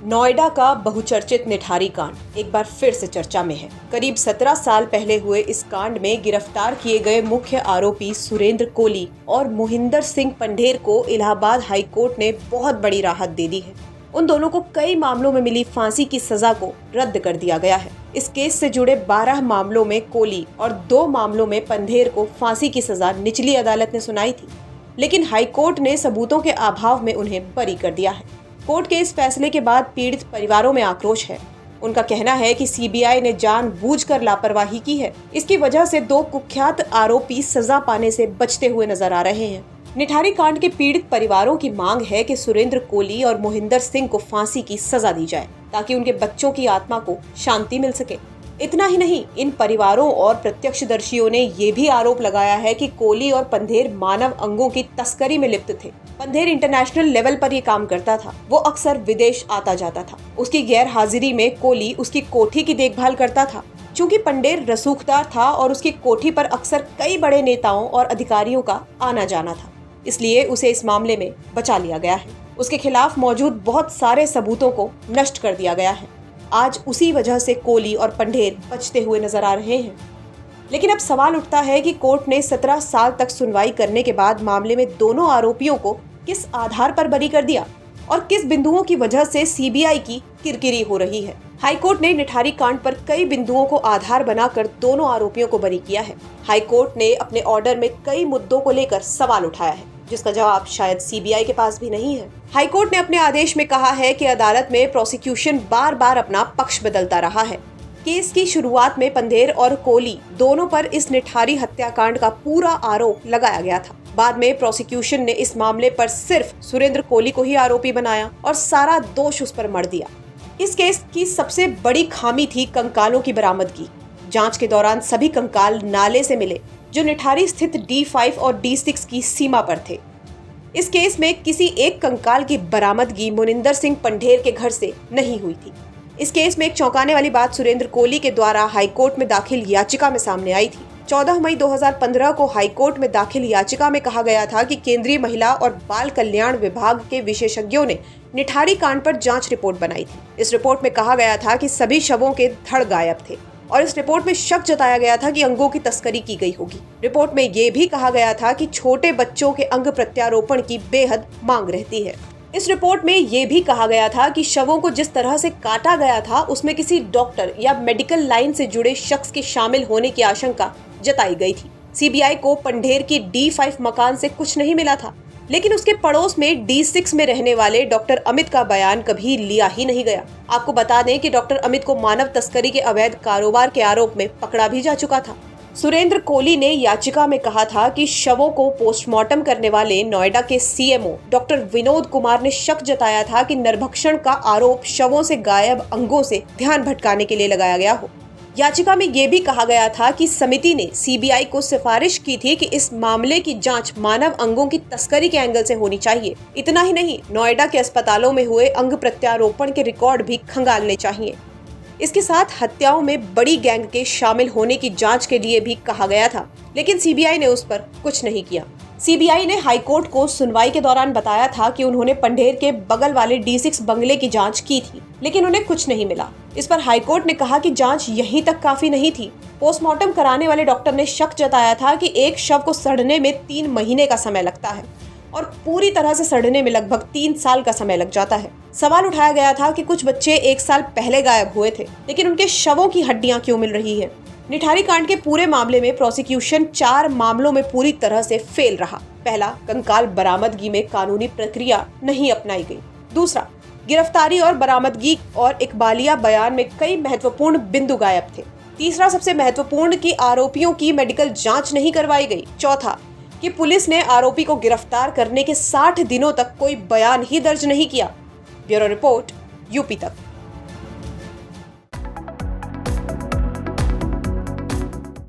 नोएडा का बहुचर्चित निठारी कांड एक बार फिर से चर्चा में है। करीब 17 साल पहले हुए इस कांड में गिरफ्तार किए गए मुख्य आरोपी सुरेंद्र कोली और मोहिंदर सिंह पंढेर को इलाहाबाद हाई कोर्ट ने बहुत बड़ी राहत दे दी है। उन दोनों को कई मामलों में मिली फांसी की सजा को रद्द कर दिया गया है। इस केस से जुड़े 12 मामलों में कोली और 2 मामलों में पंढेर को फांसी की सजा निचली अदालत ने सुनाई थी, लेकिन हाई कोर्ट ने सबूतों के अभाव में उन्हें बरी कर दिया है। कोर्ट के इस फैसले के बाद पीड़ित परिवारों में आक्रोश है। उनका कहना है कि सीबीआई ने जानबूझकर लापरवाही की है। इसकी वजह से 2 कुख्यात आरोपी सजा पाने से बचते हुए नजर आ रहे हैं। निठारी कांड के पीड़ित परिवारों की मांग है कि सुरेंद्र कोली और मोहिंदर सिंह को फांसी की सजा दी जाए ताकि उनके बच्चों की आत्मा को शांति मिल सके। इतना ही नहीं, इन परिवारों और प्रत्यक्षदर्शियों ने ये भी आरोप लगाया है कि कोली और पंढेर मानव अंगों की तस्करी में लिप्त थे। पंढेर इंटरनेशनल लेवल पर ये काम करता था। वो अक्सर विदेश आता जाता था। उसकी गैर हाजिरी में कोली उसकी कोठी की देखभाल करता था। चूंकि पंढेर रसूखदार था और उसकी कोठी पर अक्सर कई बड़े नेताओं और अधिकारियों का आना जाना था, इसलिए उसे इस मामले में बचा लिया गया है। उसके खिलाफ मौजूद बहुत सारे सबूतों को नष्ट कर दिया गया है। आज उसी वजह से कोली और पंढेर बचते हुए नजर आ रहे हैं। लेकिन अब सवाल उठता है कि कोर्ट ने 17 साल तक सुनवाई करने के बाद मामले में दोनों आरोपियों को किस आधार पर बरी कर दिया और किस बिंदुओं की वजह से सीबीआई की किरकिरी हो रही है। हाईकोर्ट ने निठारी कांड पर कई बिंदुओं को आधार बनाकर दोनों आरोपियों को बरी किया है। हाईकोर्ट ने अपने ऑर्डर में कई मुद्दों को लेकर सवाल उठाया है, जिसका जवाब शायद सीबीआई के पास भी नहीं है। हाईकोर्ट ने अपने आदेश में कहा है कि अदालत में प्रोसिक्यूशन बार बार अपना पक्ष बदलता रहा है। केस की शुरुआत में पंढेर और कोली दोनों पर इस निठारी हत्याकांड का पूरा आरोप लगाया गया था। बाद में प्रोसिक्यूशन ने इस मामले पर सिर्फ सुरेंद्र कोली को ही आरोपी बनाया और सारा दोष उस पर मढ़ दिया। इस केस की सबसे बड़ी खामी थी कंकालों की बरामदगी। जांच के दौरान सभी कंकाल नाले से मिले, जो निठारी स्थित D5 और D6 की सीमा पर थे। इस केस में किसी एक कंकाल की बरामदगी मोहिंदर सिंह पंढेर के घर से नहीं हुई थी। इस केस में एक चौंकाने वाली बात सुरेंद्र कोली के द्वारा हाईकोर्ट में दाखिल याचिका में सामने आई थी। 14 मई 2015 को हाईकोर्ट में दाखिल याचिका में कहा गया था कि केंद्रीय महिला और बाल कल्याण विभाग के विशेषज्ञों ने निठारी कांड पर जांच रिपोर्ट बनाई थी। इस रिपोर्ट में कहा गया था कि सभी शवों के धड़ गायब थे और इस रिपोर्ट में शक जताया गया था कि अंगों की तस्करी की गई होगी। रिपोर्ट में ये भी कहा गया था कि छोटे बच्चों के अंग प्रत्यारोपण की बेहद मांग रहती है। इस रिपोर्ट में ये भी कहा गया था कि शवों को जिस तरह से काटा गया था उसमें किसी डॉक्टर या मेडिकल लाइन से जुड़े शख्स के शामिल होने की आशंका जताई गई थी। सीबीआई को पंढेर की D5 मकान से कुछ नहीं मिला था, लेकिन उसके पड़ोस में D6 में रहने वाले डॉक्टर अमित का बयान कभी लिया ही नहीं गया। आपको बता दें कि डॉक्टर अमित को मानव तस्करी के अवैध कारोबार के आरोप में पकड़ा भी जा चुका था। सुरेंद्र कोली ने याचिका में कहा था कि शवों को पोस्टमार्टम करने वाले नोएडा के सीएमओ डॉक्टर विनोद कुमार ने शक जताया था कि नरभक्षण का आरोप शवों से गायब अंगों से ध्यान भटकाने के लिए लगाया गया हो। याचिका में ये भी कहा गया था कि समिति ने सीबीआई को सिफारिश की थी कि इस मामले की जांच मानव अंगों की तस्करी के एंगल से होनी चाहिए। इतना ही नहीं, नोएडा के अस्पतालों में हुए अंग प्रत्यारोपण के रिकॉर्ड भी खंगालने चाहिए। इसके साथ हत्याओं में बड़ी गैंग के शामिल होने की जांच के लिए भी कहा गया था, लेकिन सीबीआई ने उस पर कुछ नहीं किया। सीबीआई ने हाईकोर्ट को सुनवाई के दौरान बताया था कि उन्होंने पंढेर के बगल वाले D6 बंगले की जांच की थी, लेकिन उन्हें कुछ नहीं मिला। इस पर हाईकोर्ट ने कहा कि जांच यहीं तक काफी नहीं थी। पोस्टमार्टम कराने वाले डॉक्टर ने शक जताया था कि एक शव को सड़ने में 3 महीने का समय लगता है और पूरी तरह से सड़ने में लगभग 3 साल का समय लग जाता है। सवाल उठाया गया था कि कुछ बच्चे 1 साल पहले गायब हुए थे, लेकिन उनके शवों की हड्डियां क्यों मिल रही है। निठारी कांड के पूरे मामले में प्रोसिक्यूशन 4 मामलों में पूरी तरह से फेल रहा। पहला, कंकाल बरामदगी में कानूनी प्रक्रिया नहीं अपनाई गई। दूसरा, गिरफ्तारी और बरामदगी और इकबालिया बयान में कई महत्वपूर्ण बिंदु गायब थे। तीसरा, सबसे महत्वपूर्ण कि आरोपियों की मेडिकल जांच नहीं करवाई गई। चौथा, कि पुलिस ने आरोपी को गिरफ्तार करने के 60 दिनों तक कोई बयान ही दर्ज नहीं किया। ब्यूरो रिपोर्ट, यूपी तक।